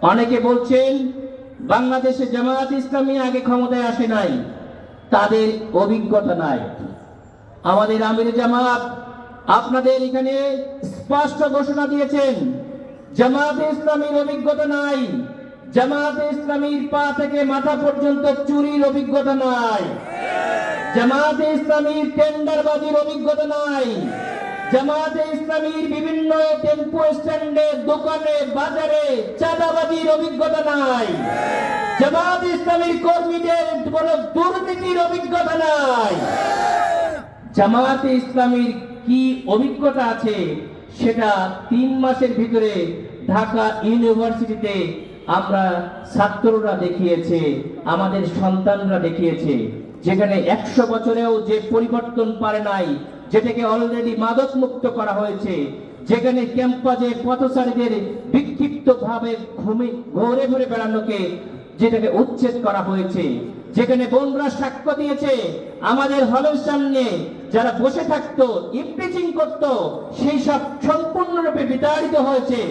অনেকে বলছেন বাংলাদেশে জামায়াত ইসলামী আগে ক্ষমতায় আসে নাই, তাদের অভিজ্ঞতা নাই। আমাদের আমির জামাত আপনাদের এখানে স্পষ্ট ঘোষণা দিয়েছেন, জামায়াতে ইসলামীর অভিজ্ঞতা নাই। জামায়াতে ইসলামীর পা থেকে মাথা পর্যন্ত চুরির অভিজ্ঞতা নাই। জামায়াতে ইসলামীর টেন্ডারবাজির অভিজ্ঞতা নাই। জামায়াতে ইসলামীর বিভিন্ন টেম্পো স্ট্যান্ডে, দোকানে, বাজারে চাঁদাবাজির অভিজ্ঞতা নাই। জামায়াতে ইসলামীর কর্মীদের কোন দুর্নীতির অভিজ্ঞতা নাই। জামায়াতে ইসলামীর কি অভিজ্ঞতা আছে সেটা 3 মাসের ভিতরে ঢাকা ইউনিভার্সিটিতে আমরা ছাত্ররা দেখিয়েছে, আমাদের সন্তানরা দেখিয়েছে, যেখানে 100 বছরেও যে পরিবর্তন পারে নাই, যেটাকে অলরেডি মাদক মুক্ত করা হয়েছে, যেখানে ক্যাম্পাসে পথচারীদের বিক্ষিপ্ত ভাবে ঘুরে ঘুরে বেড়ানোকে যেটাকে উচ্ছেদ করা হয়েছে, যেখানে বোনরা সাক্ষ্য দিয়েছে আমাদের হলের সামনে যারা বসে থাকতো, ইমপিচিং করতো, সেই সব সম্পূর্ণরূপে বিতাড়িত হয়েছে।